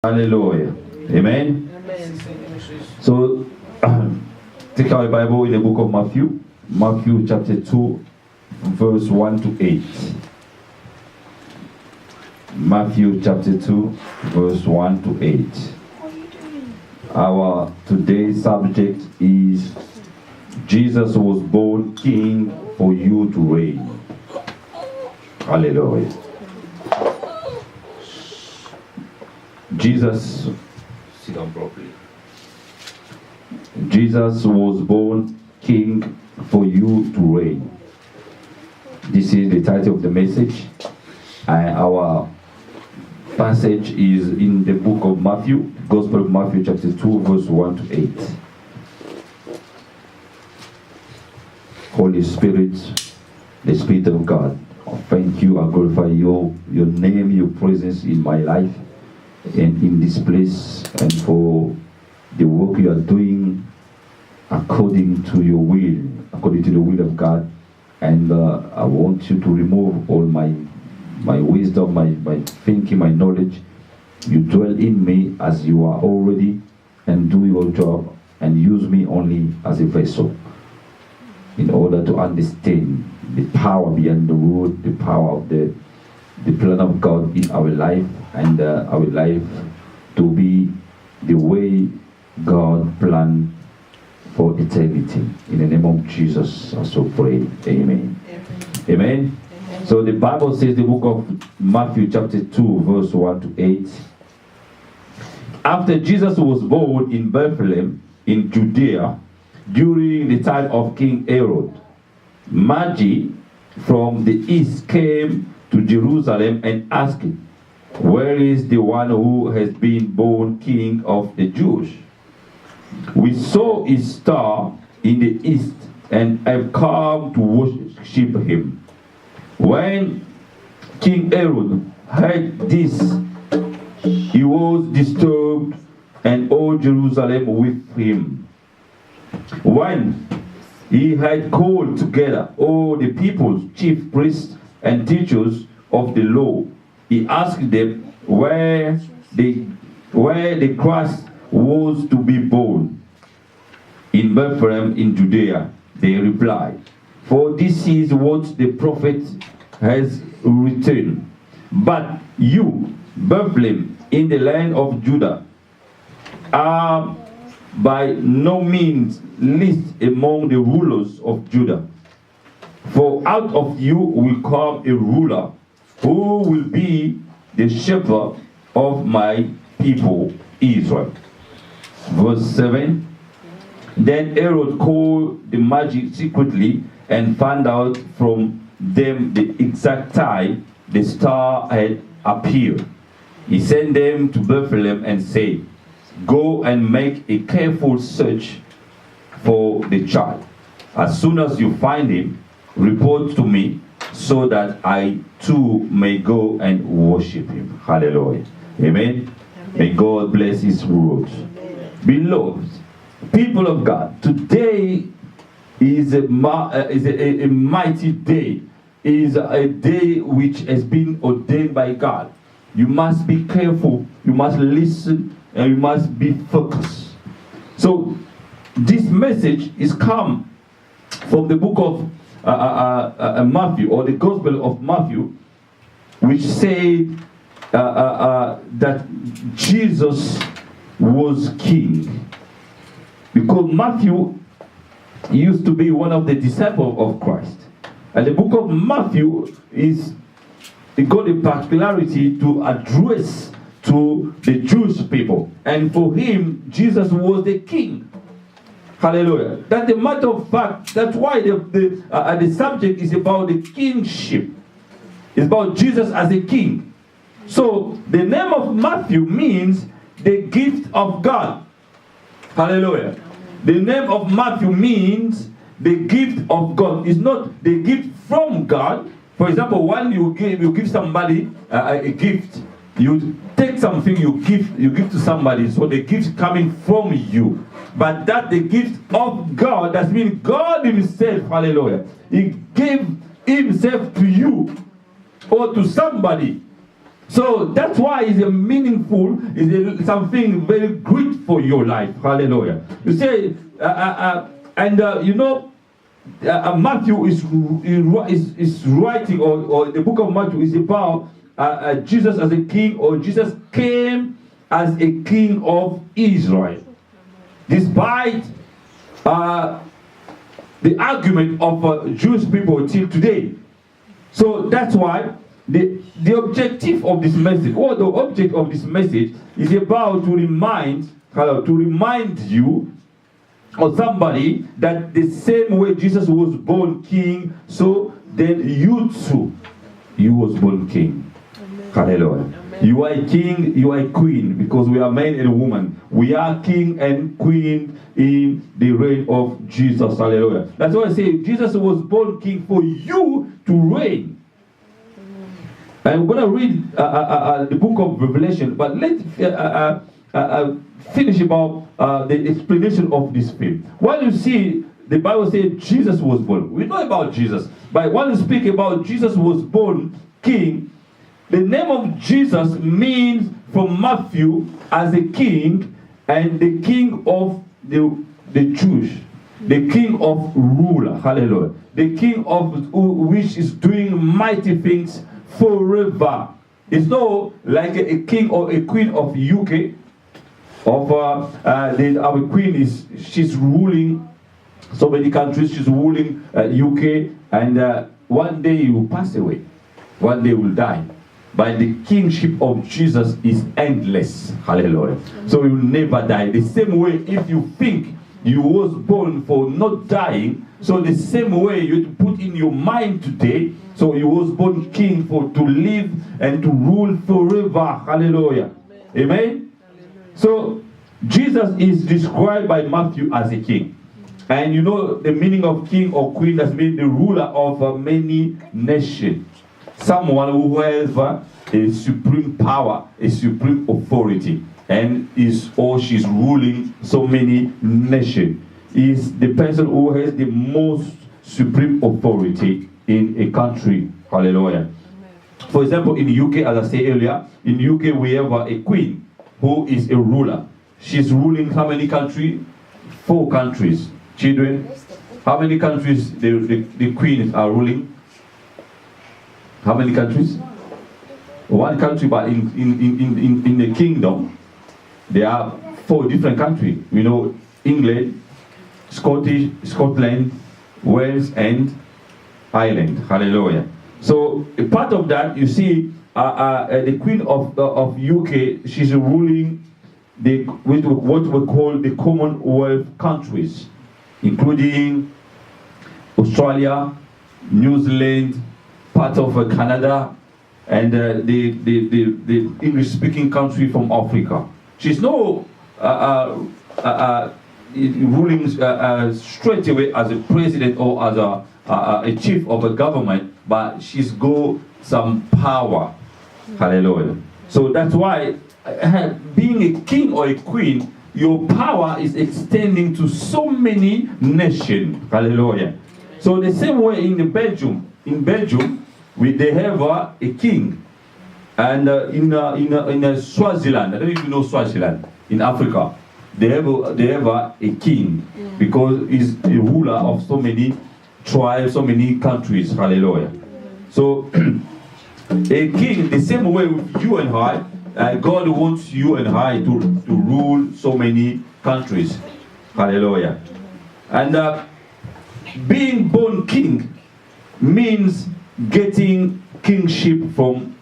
Hallelujah. Amen. So, take our Bible in the book of Matthew. Matthew chapter 2, verse 1 to 8. Matthew chapter 2, verse 1 to 8. Our today's subject is Jesus was born King for you to reign. Hallelujah. Jesus, sit down properly. Jesus was born King for you to reign. This is the title of the message. Our passage is in the book of Matthew, Gospel of Matthew chapter 2, verse 1 to 8. Holy Spirit, the Spirit of God, thank you, I glorify your name, your presence in my life and in this place, and for the work you are doing according to your will, according to the will of God. And I want you to remove all my wisdom, my thinking, my knowledge. You dwell in me as you are already, and do your job and use me only as a vessel in order to understand the power behind the word, the power of the plan of God in our life, and our life to be the way God planned for eternity. In the name of Jesus, I so pray. Amen. Amen. Amen. So the Bible says, the book of Matthew chapter 2, verse 1 to 8. After Jesus was born in Bethlehem in Judea during the time of King Herod, Magi from the east came to Jerusalem and asked, "Where is the one who has been born King of the Jews? We saw his star in the east and have come to worship him." When King Herod heard this, he was disturbed, and all Jerusalem with him. When he had called together all the people's chief priests and teachers of the law, he asked them where the Christ was to be born. "In Bethlehem in Judea," they replied, "for this is what the prophet has written. But you, Bethlehem, in the land of Judah, are by no means least among the rulers of Judah. For out of you will come a ruler who will be the shepherd of my people Israel." Verse 7. Then Herod called the Magi secretly and found out from them the exact time the star had appeared. He sent them to Bethlehem and said, "Go and make a careful search for the child. As soon as you find him, report to me, so that I too may go and worship him." Hallelujah. Amen. May God bless his words. Beloved, people of God, today is a mighty day. Is a day which has been ordained by God. You must be careful, you must listen, and you must be focused. So this message is come from the book of Matthew, or the Gospel of Matthew, which said that Jesus was king. Because Matthew used to be one of the disciples of Christ. And the book of Matthew it got a particularity to address to the Jewish people. And for him, Jesus was the king. Hallelujah. That's the matter of fact. That's why the subject is about the kingship. It's about Jesus as a king. So the name of Matthew means the gift of God. Hallelujah. The name of Matthew means the gift of God. It's not the gift from God. For example, when you give somebody a gift, you take something you give to somebody, so the gift coming from you. But that the gift of God, that means God himself, hallelujah, he gave himself to you or to somebody. So that's why it's a meaningful, it's something very great for your life. Hallelujah. You say, Matthew is writing, or the book of Matthew is about Jesus as a king, or Jesus came as a king of Israel. Despite the argument of Jewish people till today. So that's why the objective of this message, or the object of this message, is about to remind you or somebody that the same way Jesus was born king, so then you too, you was born king. Amen. Hallelujah. Amen. You are a king, you are a queen, because we are man and woman. We are king and queen in the reign of Jesus. Hallelujah. That's why I say Jesus was born king for you to reign. And we're going to read the book of Revelation, but let's finish about the explanation of this film. When you see the Bible says Jesus was born, we know about Jesus, but when you speak about Jesus was born king, the name of Jesus means from Matthew as a king, and the king of the Jews, the king of ruler, hallelujah, the king of which is doing mighty things forever. It's not like a king or a queen of UK. Our queen she's ruling so many countries. She's ruling UK, and one day you will pass away. One day you will die. But the kingship of Jesus is endless. Hallelujah. So you will never die. The same way, if you think you was born for not dying, so the same way you put in your mind today, so you was born king for to live and to rule forever. Hallelujah. Amen. So Jesus is described by Matthew as a king. And you know the meaning of king or queen, that means the ruler of many nations. Someone who has a supreme power, a supreme authority, and is or she's ruling so many nations. Is the person who has the most supreme authority in a country. Hallelujah. Amen. For example, in the UK, as I said earlier, in the UK we have a queen who is a ruler. She's ruling how many countries? 4 countries. Children, how many countries the queen are ruling? How many countries? 1 country, but in the kingdom, there are 4 different countries. You know, England, Scotland, Wales, and Ireland. Hallelujah. So a part of that, you see, the Queen of UK, she's ruling what we call the Commonwealth countries, including Australia, New Zealand, part of Canada, and the English-speaking country from Africa. She's no ruling straight away as a president or as a chief of a government, but she's got some power. Hallelujah. So that's why being a king or a queen, your power is extending to so many nations. Hallelujah. So the same way in Belgium, they have a king, and in Swaziland, I don't know if you know Swaziland, in Africa, they have a king, because he's a ruler of so many tribes, so many countries. Hallelujah. So a king, the same way with you and I, God wants you and I to rule so many countries. Hallelujah. And being born king means getting kingship from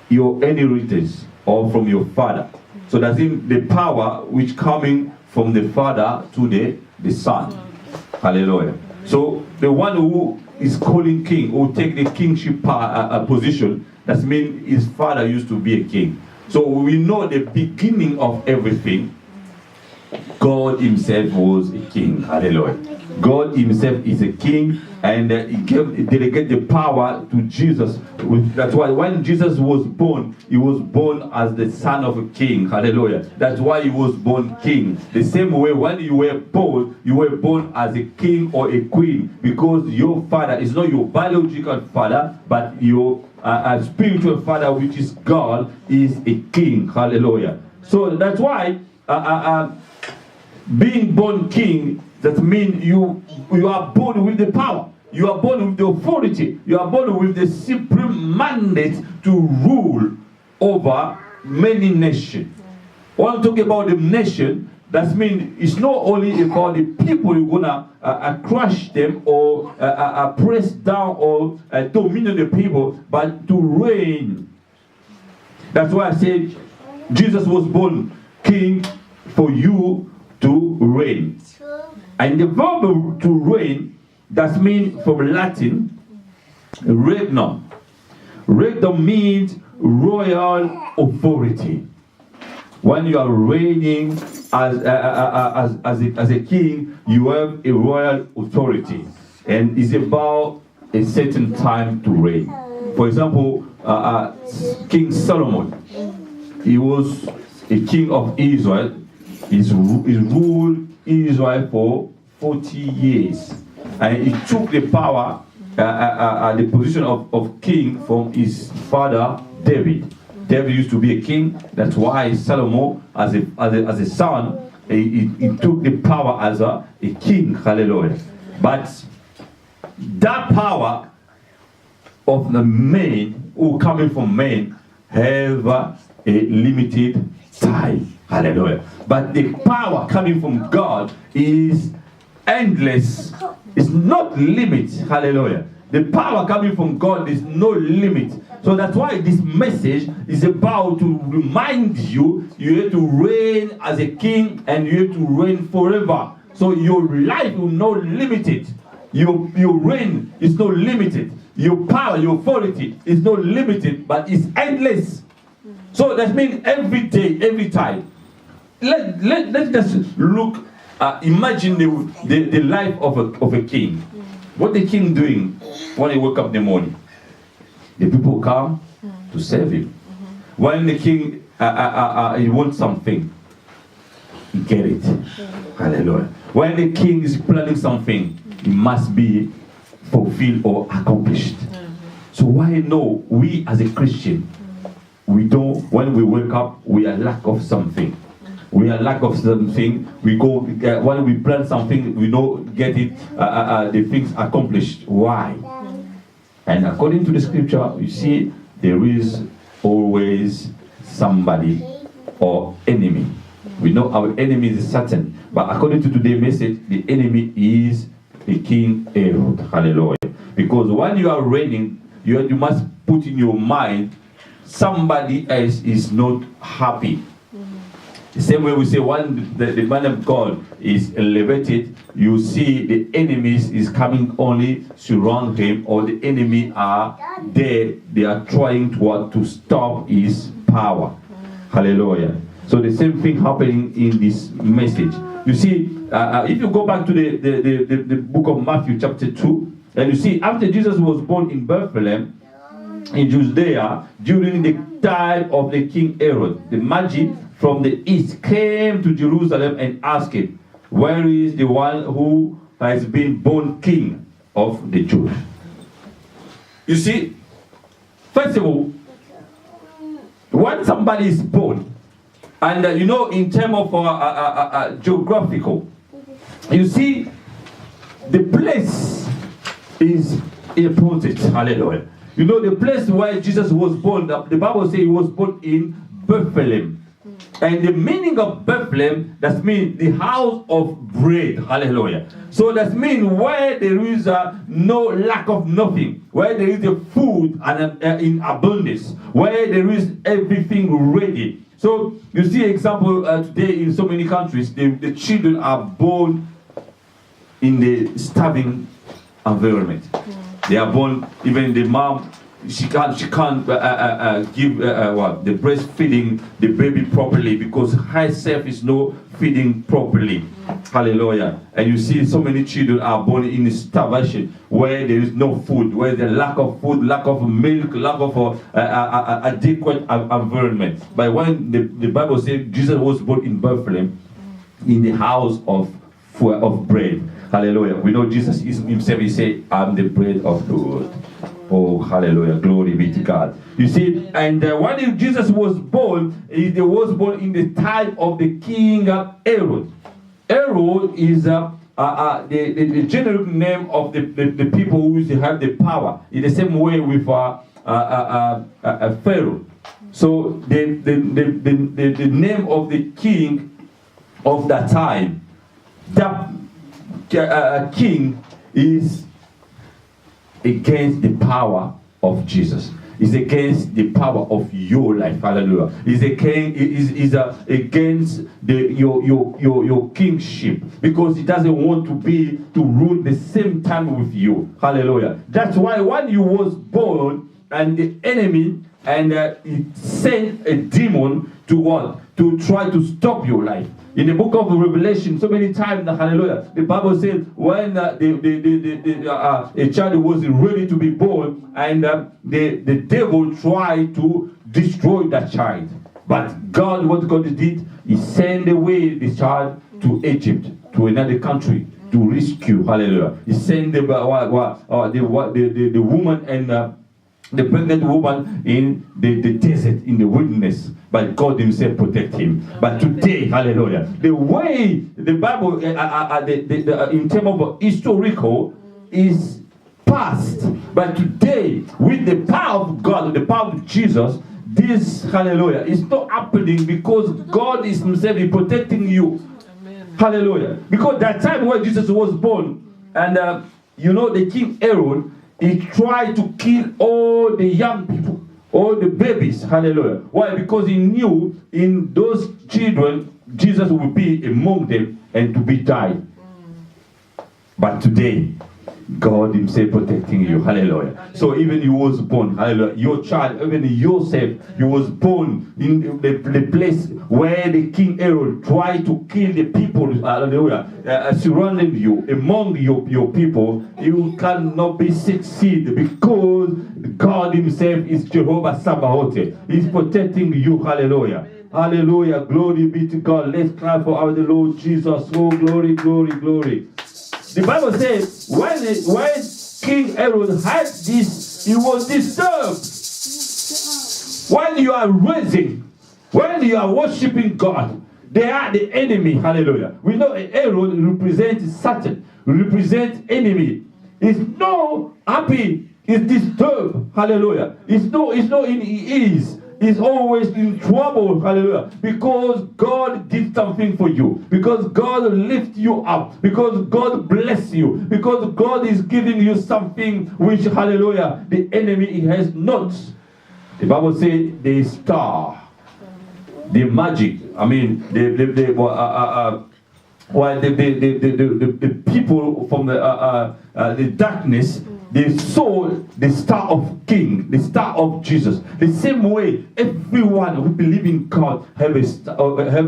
your inheritance or from your father. So that's in the power which coming from the father to the son. Hallelujah. So the one who is calling king, who take the kingship position, that means his father used to be a king. So we know the beginning of everything. God himself was a king. Hallelujah. God himself is a king, and he delegated the power to Jesus. That's why when Jesus was born, he was born as the son of a king. Hallelujah. That's why he was born king. The same way when you were born as a king or a queen, because your father is not your biological father, but your spiritual father, which is God, is a king. Hallelujah. So that's why being born king, that means you are born with the power. You are born with the authority. You are born with the supreme mandate to rule over many nations. When I talk about the nation, that means it's not only about the people you're gonna crush them or press down or dominate the people, but to reign. That's why I said Jesus was born king for you to reign. And the verb to reign, that means from Latin, regnum. Regnum means royal authority. When you are reigning as a king, you have a royal authority. And it's about a certain time to reign. For example, King Solomon, he was a king of Israel. He ruled Israel for 40 years. And he took the power, the position of king from his father David. David used to be a king. That's why Solomon, as a son, he took the power as a king. Hallelujah. But that power of the men who coming from men have a limited time. Hallelujah. But the power coming from God is endless. It's not limit. Hallelujah. The power coming from God is no limit. So that's why this message is about to remind you, you have to reign as a king and you have to reign forever. So your life will not limit it. Your reign is not limited. Your power, your authority is not limited, but it's endless. So that means every day, every time. Let's just look, imagine the life of a king. What the king doing when he wake up in the morning? The people come to serve him. When the king he wants something, he get it. Hallelujah. When the king is planning something, it must be fulfilled or accomplished. So why no? We as a Christian, we don't. When we wake up, we are lack of something. We are lack of something. We go when we plan something, we don't get it. The things accomplished. Why? And according to the scripture, you see, there is always somebody or enemy. We know our enemy is Satan, but according to today's message, the enemy is the King Herod. Hallelujah. Because when you are reigning, you must put in your mind somebody else is not happy. The same way we say when the man of God is elevated, you see the enemies is coming only surround him, or the enemy are there, they are trying to stop his power. Hallelujah. So the same thing happening in this message. You see, if you go back to the book of Matthew chapter 2, and you see after Jesus was born in Bethlehem, in Judea, during the time of the King Herod, the Magi from the east came to Jerusalem and asked him, where is the one who has been born king of the Jews? You see, first of all, when somebody is born, and in terms of geographical, you see, the place is important. Hallelujah. You know, the place where Jesus was born, the Bible says he was born in Bethlehem. And the meaning of Bethlehem, that means the house of bread. Hallelujah. So that means where there is no lack of nothing, where there is a food and in abundance, where there is everything ready. So you see example today in so many countries, the children are born in the starving environment. They are born, even the mom she can't give the breastfeeding the baby properly because herself is not feeding properly. Hallelujah. And you see so many children are born in starvation where there is no food, where there's lack of food, lack of milk, lack of adequate environment. But when the Bible says Jesus was born in Bethlehem in the house of bread. Hallelujah. We know Jesus himself, he said, I'm the bread of the world. Oh, hallelujah. Glory be to God. You see, and when Jesus was born, he was born in the time of the king Herod. Herod is the generic name of the people who used to have the power. In the same way with Pharaoh. So the name of the king of that time, that king is against the power of Jesus. Is against the power of your life. Hallelujah. Is against your kingship, because he doesn't want to rule the same time with you. Hallelujah. That's why when you was born, and the enemy he sent a demon to what? To try to stop your life. In the book of Revelation, so many times, hallelujah, the Bible says when a child was ready to be born, and the devil tried to destroy that child. But God, what God did, he sent away the child to Egypt, to another country, to rescue, hallelujah. He sent the woman and the pregnant woman in the desert, in the wilderness, but God himself protect him. But today, hallelujah, the way the Bible, in terms of historical, is past. But today, with the power of God, the power of Jesus, this, hallelujah, is not happening because God is himself protecting you. Amen. Hallelujah. Because that time when Jesus was born, and the king Herod, he tried to kill all the young people, all the babies. Hallelujah. Why? Because he knew in those children, Jesus would be among them and to be died. But today, God himself protecting you. Hallelujah. So even you was born, hallelujah, your child, even yourself, you was born in the place where the king Herod tried to kill the people, hallelujah, surrounding you, among your people. You cannot be succeed because God himself is Jehovah Sabaoth. He's protecting you. Hallelujah. Hallelujah. Glory be to God. Let's cry for our Lord Jesus. Oh, glory, glory, glory. The Bible says when King Herod had this, he was disturbed. When you are raising, when you are worshiping God, they are the enemy. Hallelujah. We know Herod represents Satan, represents enemy. He's not happy, he's disturbed. Hallelujah. He's not in ease. Is always in trouble, hallelujah, because God did something for you, because God lifts you up, because God bless you, because God is giving you something which, hallelujah, the enemy has not. The Bible says the star, the magic, I mean, the people from the darkness, they saw the star of King, the star of Jesus. The same way, everyone who believes in God have a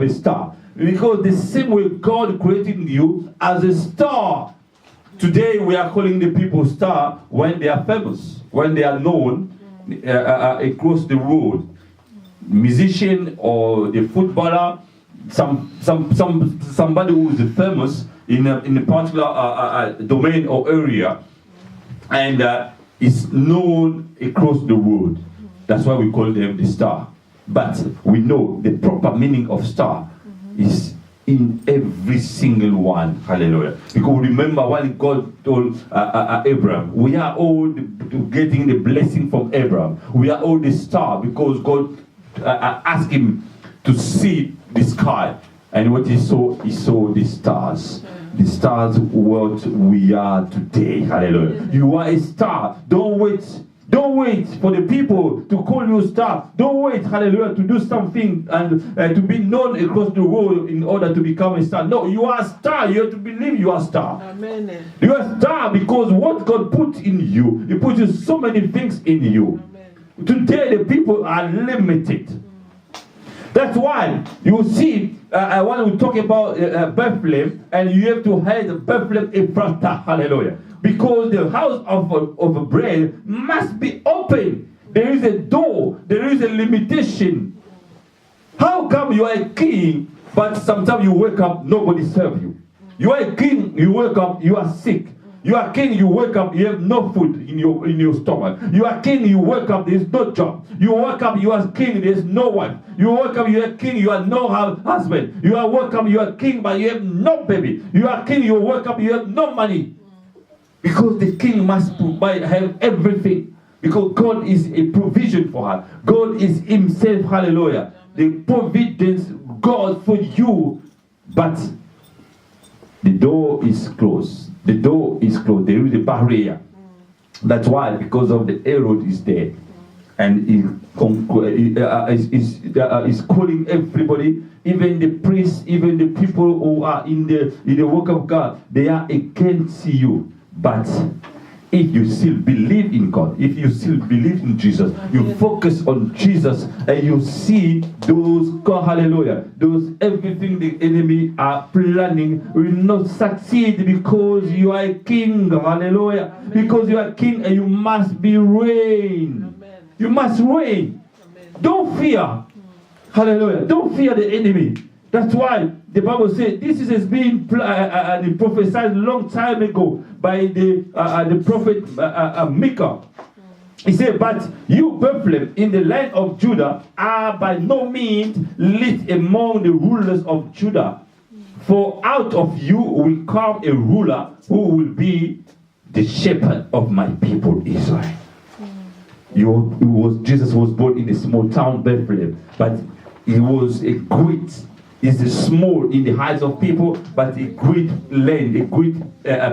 star. Because the same way God created you as a star. Today we are calling the people star when they are famous, when they are known across the world. Musician or the footballer, somebody who is famous in a particular domain or area, and is known across the world. That's why we call them the star. But we know the proper meaning of star is in every single one. Hallelujah. Because remember when God told Abraham, we are all getting the blessing from Abraham. We are all the star because God asked him to see the sky. And what he saw the stars. The stars what we are today. Hallelujah. You are a star. Don't wait Don't wait for the people to call you a star. Don't wait, hallelujah, to do something and to be known across the world in order to become a star. No, you are a star. You have to believe you are a star. Amen. You are a star because what God put in you, He put so many things in you. Amen. Today the people are limited. That's why you see when we talk about Bethlehem, and you have to hide Bethlehem Ephratah, hallelujah. Because the house of bread must be open. There is a door. There is a limitation. How come you are a king, but sometimes you wake up, nobody serve you? You are a king, you wake up, you are sick. You are king, you wake up, you have no food in your stomach. You are king, you wake up, there is no job. You wake up, you are king, there is no wife. You wake up, you are king, you have no husband. You are wake up, you are king, but you have no baby. You are king, you wake up, you have no money. Because the king must provide, have everything. Because God is a provision for her. God is himself, hallelujah. The providence God for you. But the door is closed. The door is closed. There is a barrier. That's why, because of the Herod is there. And is calling everybody, even the priests, even the people who are in the work of God, they are against you. But if you still believe in God, if you still believe in Jesus, you focus on Jesus, and you see those, God, hallelujah, those everything the enemy are planning will not succeed, because you are a king, hallelujah. Because you are a king, and you must be reign. You must reign. Don't fear, hallelujah. Don't fear the enemy. That's why the Bible says this is being prophesied a long time ago by the prophet Micah. He said, "But you, Bethlehem, in the land of Judah, are by no means least among the rulers of Judah. For out of you will come a ruler who will be the shepherd of my people Israel." Jesus was born in a small town, Bethlehem, but he was a great. Is small in the eyes of people, but a great land, a great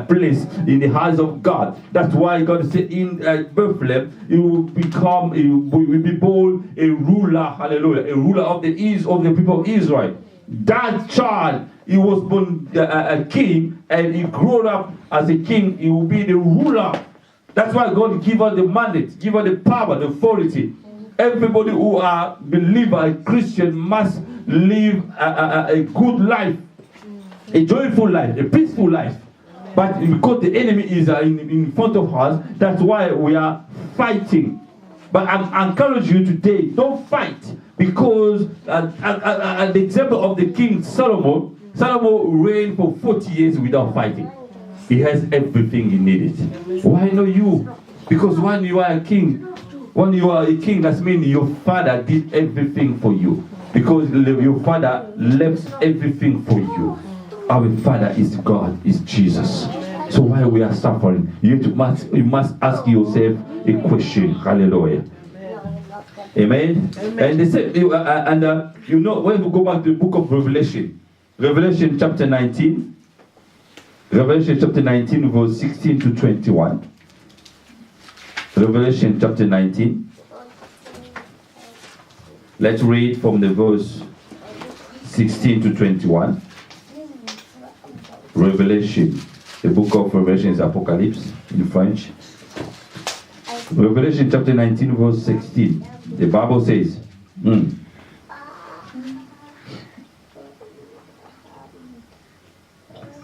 place in the eyes of God. That's why God said in Bethlehem, you will become, you will be born a ruler, hallelujah, a ruler of the people of Israel. That child, he was born a king, and he grew up as a king. He will be the ruler. That's why God give us the mandate, give us the power, the authority. Everybody who are believer, a Christian, must live a good life, a joyful life, a peaceful life. But because the enemy is in front of us, that's why we are fighting. But I encourage you today, don't fight, because the example of the king Solomon reigned for 40 years without fighting. He has everything he needed. Why not you? Because when you are a king, that means your father did everything for you. Because your father left everything for you. Our father is God, is Jesus. So why we are suffering? You must ask yourself a question. Hallelujah. Amen. And they say, you know, when we go back to the book of Revelation, Revelation chapter 19, Revelation chapter 19, verse 16 to 21. Revelation chapter 19. Let's read from the verse 16 to 21. Revelation. The book of Revelation is Apocalypse in French. Revelation chapter 19, verse 16. The Bible says,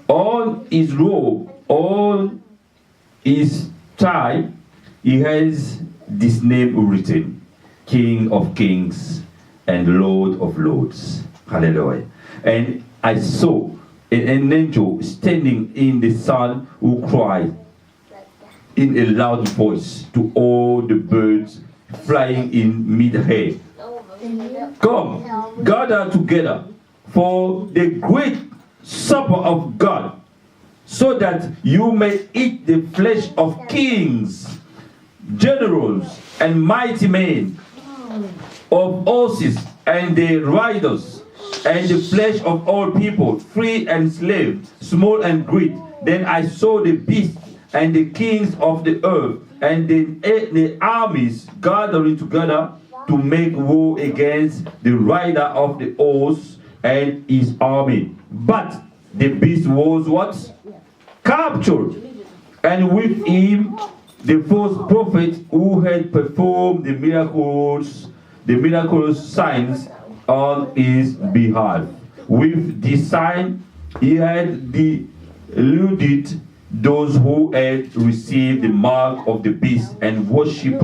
on his robe, on his tie, he has this name written: King of Kings and Lord of Lords. Hallelujah. And I saw an angel standing in the sun, who cried in a loud voice to all the birds flying in mid-air, "Come, gather together for the great supper of God, so that you may eat the flesh of kings, generals, and mighty men, of horses and their riders, and the flesh of all people, free and slave, small and great." Then I saw the beasts and the kings of the earth and the armies gathering together to make war against the rider of the horse and his army. But the beast was what? Captured. And with him the false prophet who had performed the miraculous signs on his behalf. With this sign he had deluded those who had received the mark of the beast and worship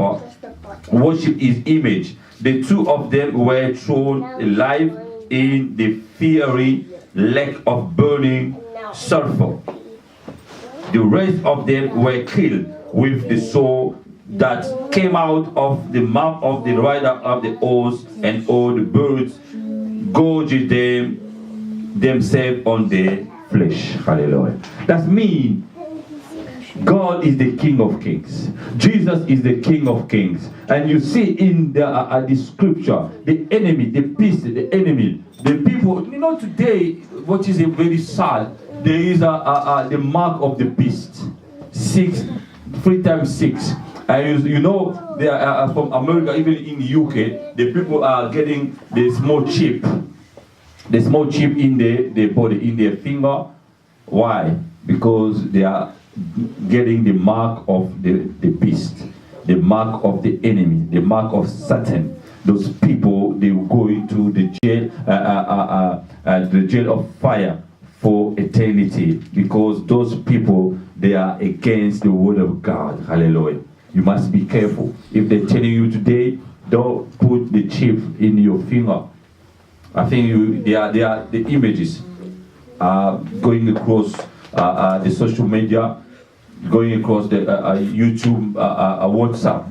his image. The two of them were thrown alive in the fiery lake of burning sulfur. The rest of them were killed with the sword that came out of the mouth of the rider of the horse, and all the birds gorged themselves on their flesh. Hallelujah. That means God is the King of Kings. Jesus is the King of Kings. And you see in the scripture, the enemy, the beast, the enemy, the people. You know, today, what is a very sad, there is the mark of the beast. 3 times 6. And you know, they are from America, even in the UK, the people are getting the small chip. The small chip in their body, in their finger. Why? Because they are getting the mark of the beast, the mark of the enemy, the mark of Satan. Those people, they will go into the jail of fire for eternity, because those people, they are against the word of God. Hallelujah. You must be careful. If they're telling you today, don't put the chip in your finger. I think they are the images going across the social media, going across the YouTube, WhatsApp.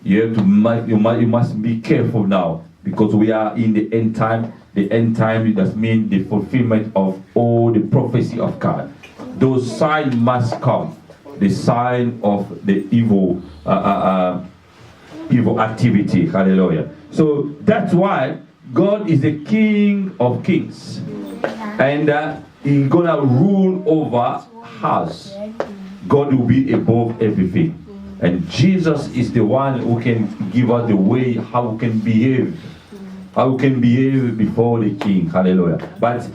You must be careful now, because we are in the end time. The end time, that means the fulfillment of all the prophecy of God. Those signs must come. The sign of the evil activity. Hallelujah. So that's why God is the King of Kings, and He's gonna rule over us. God will be above everything, and Jesus is the one who can give us the way how we can behave. How we can behave before the King. Hallelujah. But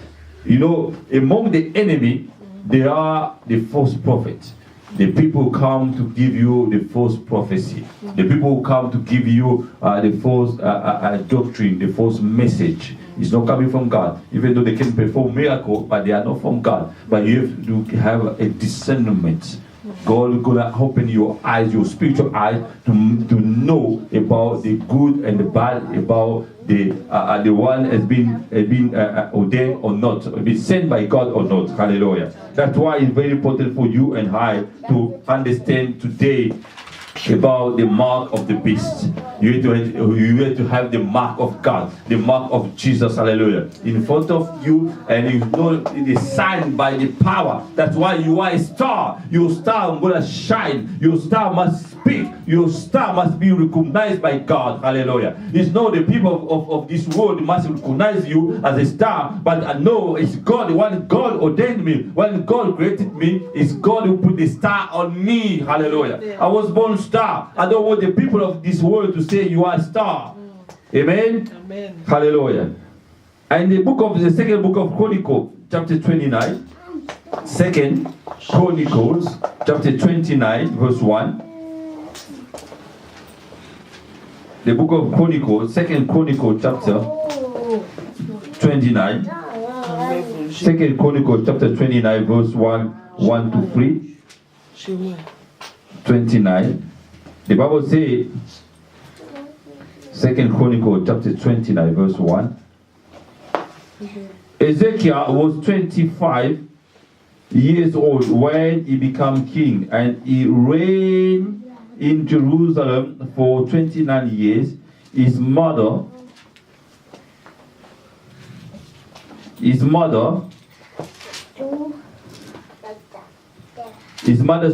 you know, among the enemy, there are the false prophets. The people who come to give you the false prophecy. The people who come to give you the false doctrine, the false message. It's not coming from God. Even though they can perform miracles, but they are not from God. But you have to have a discernment. God is going to open your eyes, your spiritual eyes, to know about the good and the bad, about the one has been ordained or not, been sent by God or not. Hallelujah. That's why it's very important for you and I to understand today about the mark of the beast. You have to have the mark of God, the mark of Jesus, hallelujah, in front of you, and you know it is signed by the power. That's why you are a star. Your star is going to shine. Your star must speak. Your star must be recognized by God, hallelujah. It's not the people of this world must recognize you as a star, but I know it's God. When God ordained me, when God created me, it's God who put the star on me, hallelujah. I was born star. I don't want the people of this world to say you are a star. Amen? Amen. Hallelujah. And the second book of Chronicles, chapter 29. Second Chronicles, chapter 29, verse 1. The book of Chronicles, second Chronicles, chapter 29. Second Chronicles, chapter 29, verse 1 to 3. 29. The Bible says, Second Chronicles chapter 29, verse 1. Ezekiel was 25 years old when he became king, and he reigned in Jerusalem for 29 years. His mother's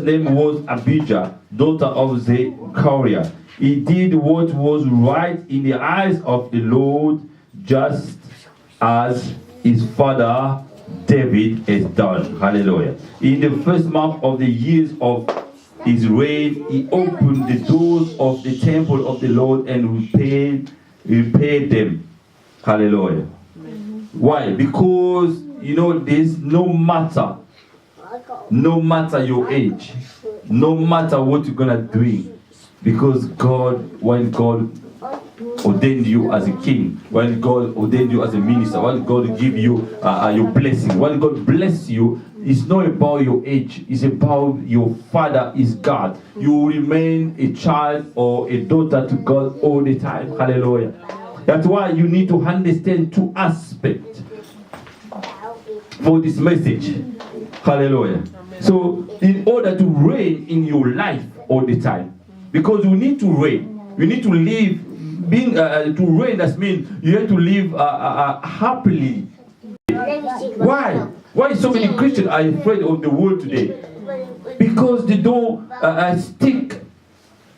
name was Abijah, daughter of Zechariah. He did what was right in the eyes of the Lord, just as his father David has done. Hallelujah. In the first month of the years of his reign, he opened the doors of the temple of the Lord and repaid them. Hallelujah. Why? Because, you know, there's no matter your age, no matter what you're gonna do, because when God ordained you as a king, when God ordained you as a minister, when God give you your blessing, when God bless you, it's not about your age, it's about your Father is God. You will remain a child or a daughter to God all the time. Hallelujah. That's why you need to understand two aspects for this message. Hallelujah. So in order to reign in your life all the time, because you need to reign, you need to live to reign. That means you have to live happily. Why so many Christians are afraid of the world today? Because they don't stick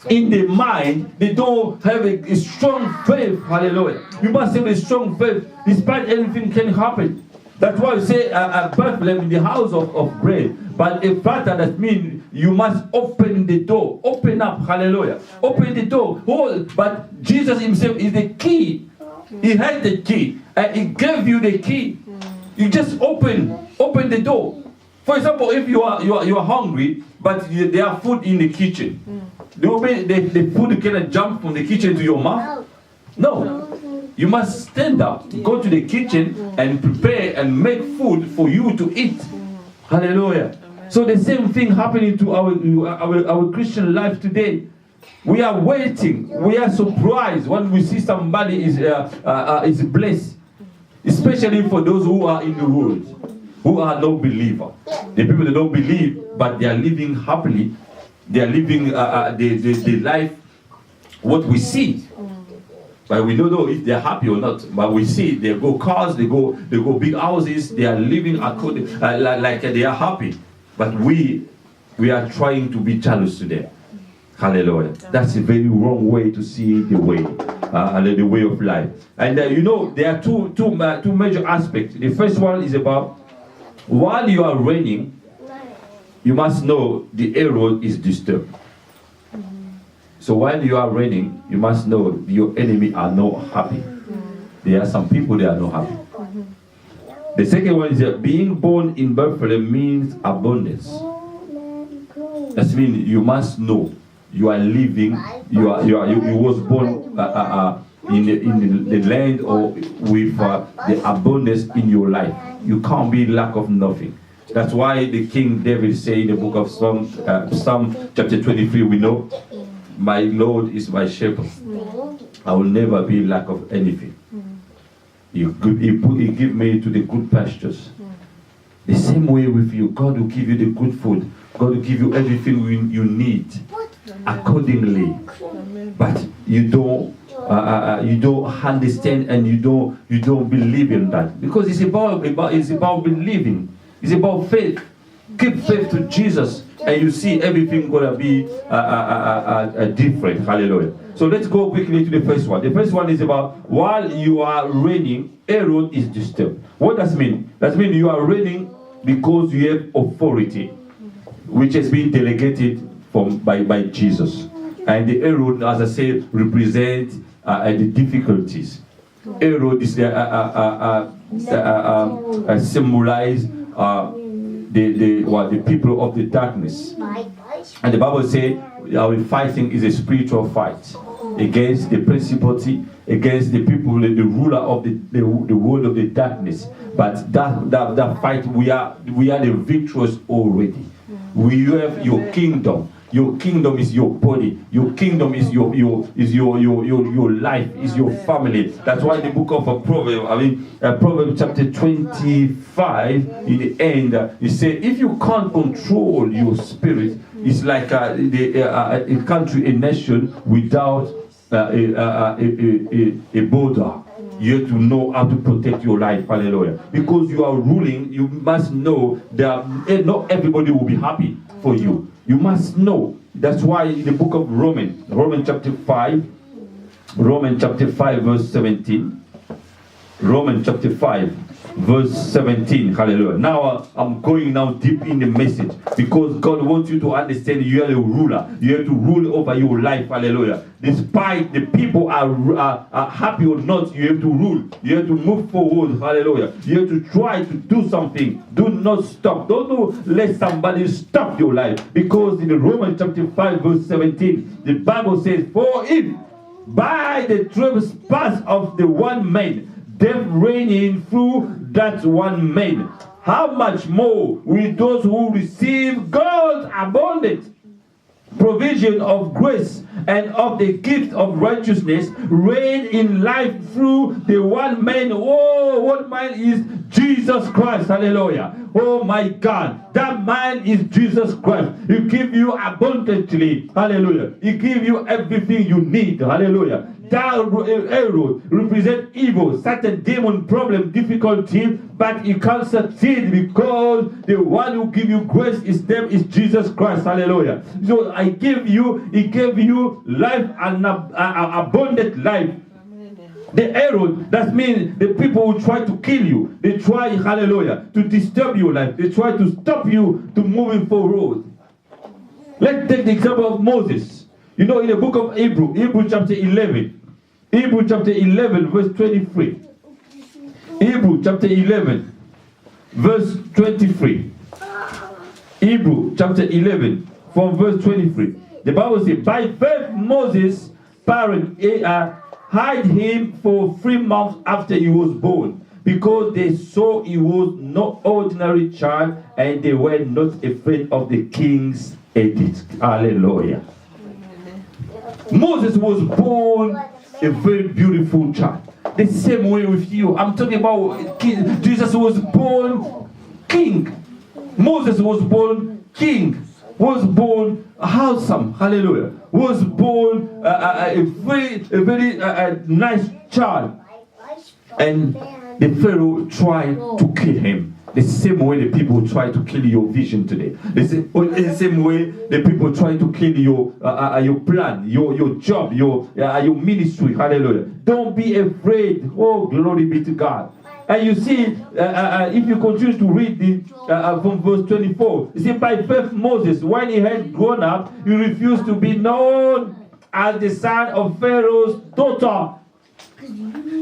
in their mind, they don't have a strong faith. Hallelujah. You must have a strong faith despite anything can happen. That's why we say Bethlehem in the house of bread. But a father, that means you must open the door. Open up. Hallelujah. Open the door. But Jesus himself is the key. He has the key. And he gave you the key. You just open the door. For example, if you are hungry, but there are food in the kitchen, the food cannot jump from the kitchen to your mouth. No. You must stand up, go to the kitchen and prepare and make food for you to eat. Hallelujah. So the same thing happening to our Christian life today. We are waiting. We are surprised when we see somebody is blessed. Especially for those who are in the world, who are no believer. The people that don't believe, but they are living happily. They are living the life, what we see. But we don't know if they're happy or not. But we see they go cars, they go big houses. They are living according like they are happy. But we are trying to be jealous to them. Hallelujah. That's a very wrong way to see the way of life. And you know, there are two major aspects. The first one is about while you are reigning, you must know the Herod is disturbed. So while you are reigning, you must know your enemy are not happy. There are some people that are not happy. The second one is that being born in Bethlehem means abundance. That means you must know you are living. You was born in the land or with the abundance in your life. You can't be lack of nothing. That's why the King David say in the book of Psalm chapter 23, we know, my Lord is my shepherd. I will never be lack of anything. He give me to the good pastures. The same way with you. God will give you the good food. God will give you everything you need accordingly. But you don't understand and you don't believe in that, because it's about believing. It's about faith. Keep faith to Jesus, and you see everything gonna be different. Hallelujah. So let's go quickly to the first one. The first one is about while you are reigning, Herod is disturbed. What does it mean? That means you are reigning because you have authority, which has been delegated by Jesus. And the Herod, as I said, represents the difficulties. Herod is symbolize the people of the darkness. And the Bible says our fighting is a spiritual fight against the principality, against the people, the ruler of the world of the darkness. But that fight, we are the victors already. We have your kingdom. Your kingdom is your body. Your kingdom is your life, is your family. That's why the book of Proverbs, Proverbs chapter 25, in the end, it says, if you can't control your spirit, it's like a country, a nation without a border. You have to know how to protect your life. Hallelujah. Because you are ruling, you must know that not everybody will be happy for you. You must know. That's why in the book of Romans chapter 5 verse 17. Romans chapter 5 verse 17. Hallelujah. Now I'm going now deep in the message, because God wants you to understand you are a ruler. You have to rule over your life. Hallelujah. Despite the people are happy or not, you have to rule. You have to move forward. Hallelujah. You have to try to do something. Do not stop. Don't let somebody stop your life, because in the Romans chapter 5 verse 17, the Bible says, for if by the trespass of the one man death reigning through that one man, how much more will those who receive God's abundant provision of grace and of the gift of righteousness reign in life through the one man? Oh, what man is Jesus Christ. Hallelujah. Oh my God, that man is Jesus Christ. He give you abundantly. Hallelujah. He give you everything you need. Hallelujah. That arrow represent evil, Satan, demon, problem, difficulty, but you can't succeed because the one who give you grace, his name is Jesus Christ. Hallelujah. So he gave you life, and abundant life. The arrow, that means the people who try to kill you, they try, hallelujah, to disturb your life. They try to stop you to moving forward. Let's take the example of Moses. You know, in the book of Hebrew chapter 11, Hebrew chapter 11 verse 23. Hebrew chapter 11 verse 23. Hebrew chapter 11 from verse 23. The Bible says, by faith Moses' parents hid him for 3 months after he was born, because they saw he was no ordinary child, and they were not afraid of the king's edict. Hallelujah. Moses was born a very beautiful child. The same way with you. I'm talking about king. Jesus was born king. Moses was born king. Was born handsome. Hallelujah. Was born a very nice child. And the Pharaoh tried to kill him. The same way the people try to kill your vision today. The same way the people try to kill your plan, your job, your ministry. Hallelujah. Don't be afraid. Oh, glory be to God. And you see, if you continue to read from verse 24, you see, by faith Moses, when he had grown up, he refused to be known as the son of Pharaoh's daughter.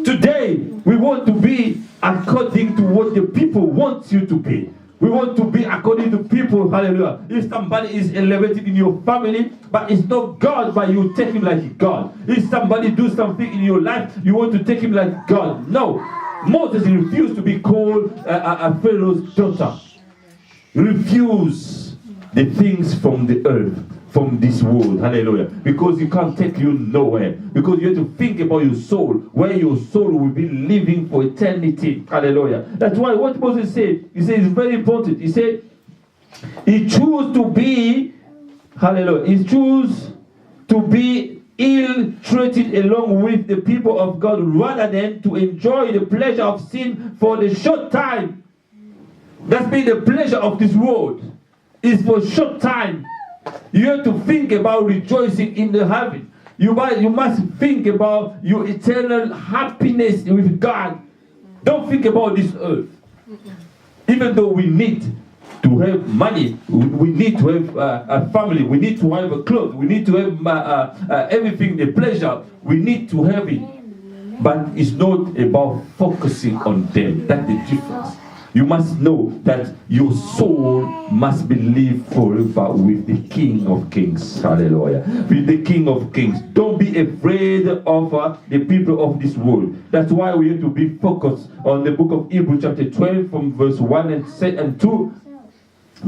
Today, we want to be according to what the people want you to be. We want to be according to people. Hallelujah. If somebody is elevated in your family, but it's not God, but you take him like God. If somebody do something in your life, you want to take him like God. No. Moses refused to be called a Pharaoh's daughter. Refuse the things from the earth, from this world. Hallelujah. Because you can't take you nowhere. Because you have to think about your soul, where your soul will be living for eternity. Hallelujah. That's why what Moses said, he said it's very important. He said, he chose to be, hallelujah, he chose to be ill-treated along with the people of God, rather than to enjoy the pleasure of sin for the short time. That's been the pleasure of this world. Is for a short time. You have to think about rejoicing in the heaven. You must think about your eternal happiness with God. Don't think about this earth. Even though we need to have money, we need to have a family, we need to have a clothes, we need to have everything, the pleasure, we need to have it. But it's not about focusing on them. That's the difference. You must know that your soul must be lived forever with the King of Kings. Hallelujah. With the King of Kings. Don't be afraid of the people of this world. That's why we have to be focused on the book of Hebrews chapter 12 from verse 1 and 2.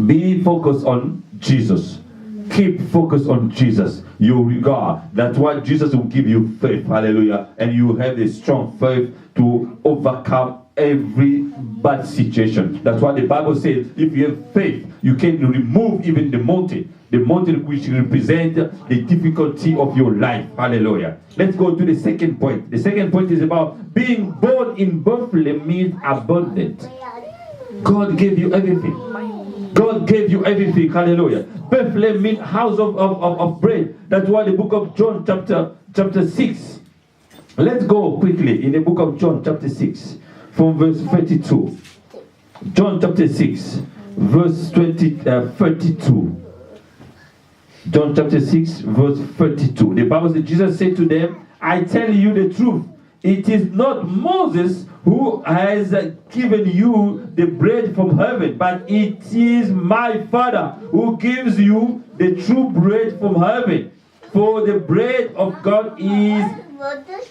Be focused on Jesus. Keep focused on Jesus. Your regard. That's why Jesus will give you faith. Hallelujah. And you have a strong faith to overcome every bad situation. That's why the Bible says, if you have faith, you can remove even the mountain which represents the difficulty of your life. Hallelujah. Let's go to the second point. The second point is about being born in Bethlehem means abundant. God gave you everything. God gave you everything. Hallelujah. Bethlehem means house of bread. That's why the book of John chapter 6. Let's go quickly in the book of John chapter 6. from verse 32. John chapter 6, verse 32. John chapter 6, verse 32. The Bible says, Jesus said to them, I tell you the truth. It is not Moses who has given you the bread from heaven, but it is my Father who gives you the true bread from heaven. For the bread of God is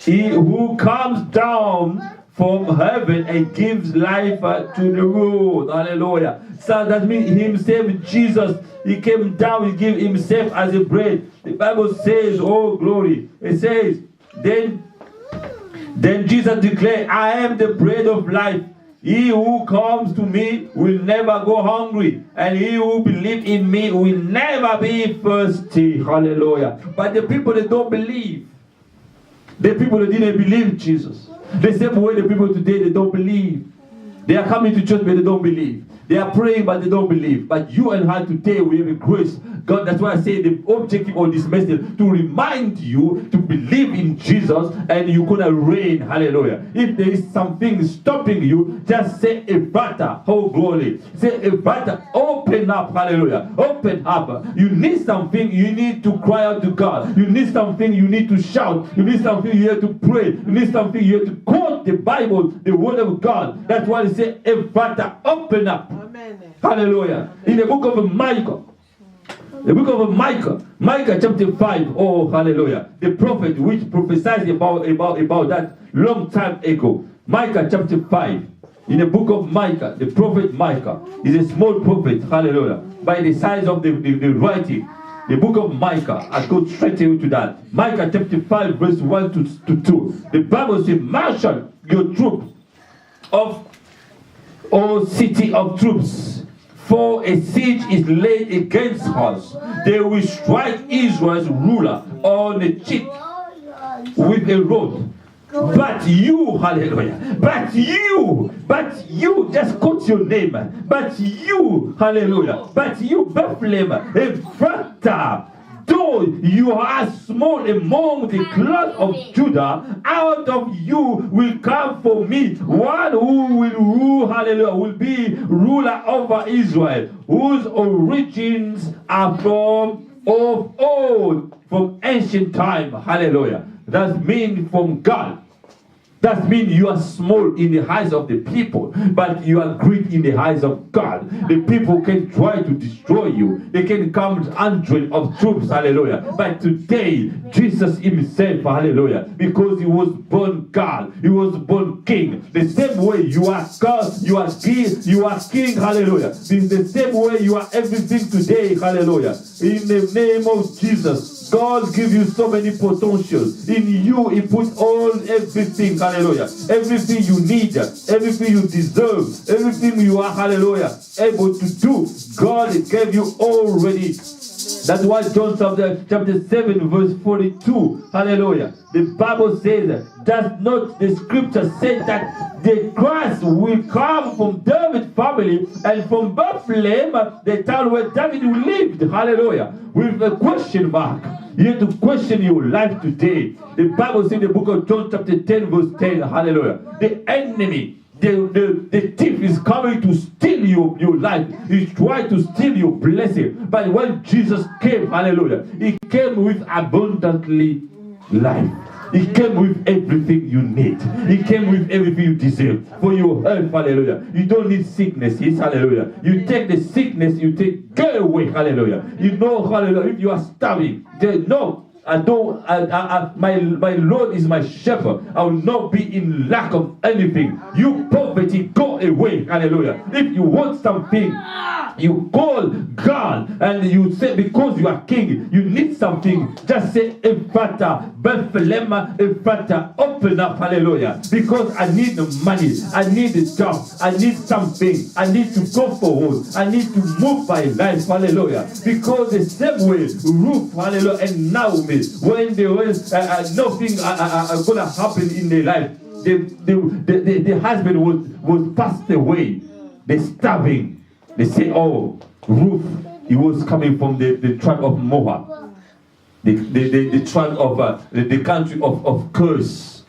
he who comes down from heaven and gives life to the world. Hallelujah. So that means himself, Jesus, he came down, he gave himself as a bread. The Bible says, oh glory, it says, then Jesus declared, I am the bread of life. He who comes to me will never go hungry, and he who believes in me will never be thirsty. Hallelujah. But the people that don't believe, the people that didn't believe Jesus, the same way the people today, they don't believe. They are coming to church but they don't believe. They are praying but they don't believe. But you and I today, we have a grace. God, that's why I say the objective of this message to remind you to believe in Jesus and you're gonna reign. Hallelujah. If there is something stopping you, just say Ephphatha. Oh glory. Say Ephphatha. Open up. Hallelujah. Open up. You need something, you need to cry out to God. You need something, you need to shout. You need something, you have to pray. You need something, you have to quote the Bible, the word of God. That's why they say Ephphatha. Open up. Amen. Hallelujah. Amen. In the book of Micah. The book of Micah chapter 5, oh hallelujah, the prophet which prophesied about that long time ago. Micah chapter 5, in the book of Micah, the prophet Micah is a small prophet, hallelujah, by the size of the writing. The book of Micah, I go straight to that. Micah chapter 5 verse 1 to 2. The Bible says, marshal your troop of, O city of troops, for a siege is laid against us. They will strike Israel's ruler on the cheek with a rod. But you, hallelujah, but you, just quote your name. But you, hallelujah, but you, Bethlehem, Ephphatha, though you are small among the clans of Judah, out of you will come for me one who will rule, hallelujah, will be ruler over Israel, whose origins are from of old, from ancient time, hallelujah. That means from God. That means you are small in the eyes of the people, but you are great in the eyes of God. The people can try to destroy you. They can come hundreds of troops, hallelujah. But today, Jesus himself, hallelujah, because he was born God, he was born King. The same way you are God, you are King, hallelujah. In the same way you are everything today, hallelujah. In the name of Jesus, God gives you so many potentials. In you, he put everything, hallelujah. Everything you need, everything you deserve, everything you are, hallelujah, able to do, God gave you already. That's why John chapter 7 verse 42, hallelujah. The Bible says, does not the scripture say that the Christ will come from David's family and from Bethlehem, the town where David lived, hallelujah, with a question mark. You have to question your life today. The Bible says in the book of John chapter 10 verse 10, hallelujah, the enemy, the thief is coming to steal your life. He's trying to steal your blessing. But when Jesus came, hallelujah, he came with abundantly life. He came with everything you need. He came with everything you deserve for your health, hallelujah. You don't need sicknesses, hallelujah. You take the sickness, you take, get away, hallelujah. You know, hallelujah, if you are starving, no. My Lord is my shepherd. I will not be in lack of anything. You poverty, go away. Hallelujah. If you want something, you call God and you say, because you are king, you need something. Just say, Ephphatha, Bethlehem, Ephphatha, open up. Hallelujah. Because I need the money. I need a job. I need something. I need to go forward. I need to move my life. Hallelujah. Because the same way, Ruth, hallelujah, and Naomi, when there was nothing gonna happen in their life, the husband was passed away. They starving. They say, oh, Ruth, he was coming from the tribe of Moab, the tribe of the country of curse.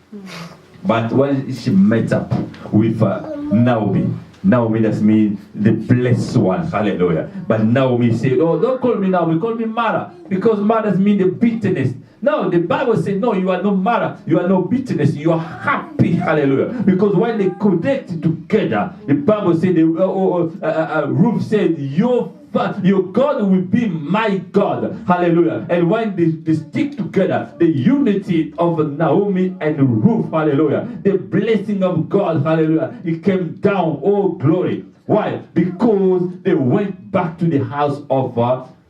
But when she met up with Naomi, Naomi, that means the blessed one. Hallelujah. But Naomi said, oh, don't call me Naomi, call me Mara. Because Mara means the bitterness. No, the Bible says, no, you are no Mara, you are no bitterness, you are happy. Hallelujah. Because when they connect together, the Bible says, Ruth said, your God will be my God. Hallelujah. And when they stick together, the unity of Naomi and Ruth, hallelujah, the blessing of God, hallelujah, it came down. Oh, glory. Why? Because they went back to the house of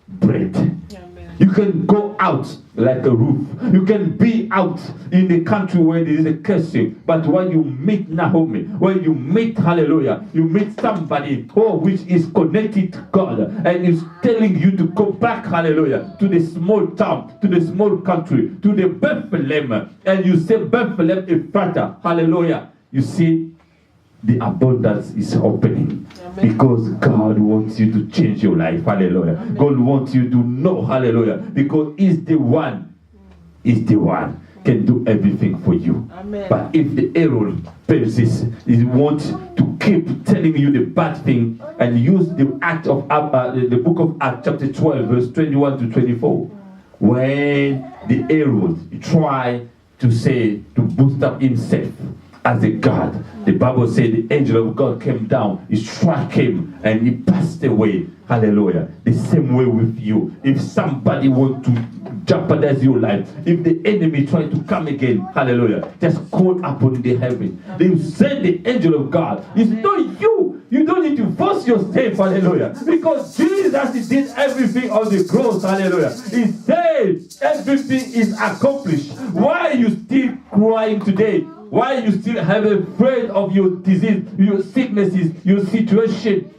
bread. Amen. You can go out like a roof. You can be out in the country where there is a cursing. But when you meet Naomi, when you meet, hallelujah, you meet somebody which is connected to God and is telling you to go back, hallelujah, to the small town, to the small country, to the Bethlehem. And you say Bethlehem Ephrata, hallelujah. You see, the abundance is opening. Amen. Because God wants you to change your life. Hallelujah. Amen. God wants you to know. Hallelujah. Because He's the one can do everything for you. Amen. But if the error persists, he wants to keep telling you the bad thing and use the act of the book of Acts chapter 12 verse 21 to 24. When the Herod tried to to boost up himself as a God, the Bible said the angel of God came down, he struck him, and he passed away. Hallelujah. The same way with you. If somebody wants to jeopardize your life, if the enemy tries to come again, hallelujah, just call upon the heaven. They send the angel of God. It's not you. You don't need to force yourself, hallelujah. Because Jesus did everything on the cross, hallelujah. He said everything is accomplished. Why are you still crying today? Why you still have afraid of your disease, your sicknesses, your situation?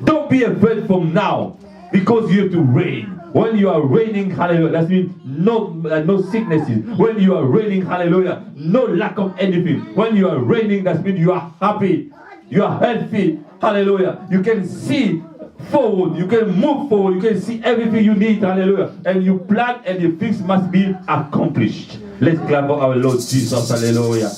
Don't be afraid from now, because you have to reign. When you are reigning, hallelujah, that means no sicknesses. When you are reigning, hallelujah, no lack of anything. When you are reigning, that means you are happy, you are healthy, hallelujah. You can see forward, you can move forward, you can see everything you need, hallelujah. And you plan and your things must be accomplished. Let's clap for our Lord Jesus, hallelujah.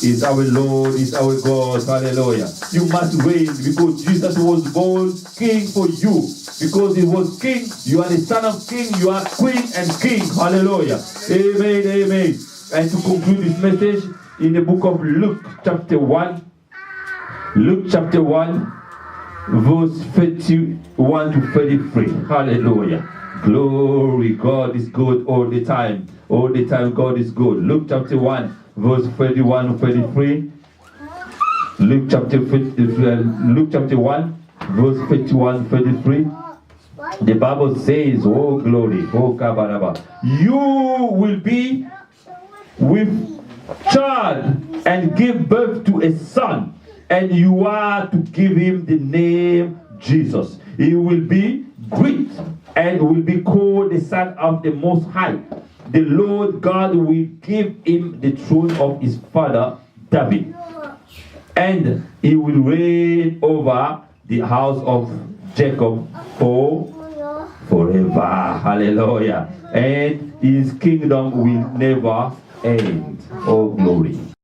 He's our Lord, he's our God, hallelujah. You must reign because Jesus was born king for you. Because he was king, you are the son of king, you are queen and king, hallelujah. Amen, amen. And to conclude this message, in the book of Luke chapter 1, verse 31 to 33, hallelujah. Glory, God is good all the time. All the time God is good. Luke chapter 1, verse 31 to 33. Luke chapter 1, verse 31 to 33. The Bible says, oh glory, oh kabaraba, you will be with child and give birth to a son, and you are to give him the name Jesus. He will be great and will be called the Son of the Most High. The Lord God will give him the throne of his father David, and he will reign over the house of Jacob forever. Hallelujah. And his kingdom will never end. Oh glory.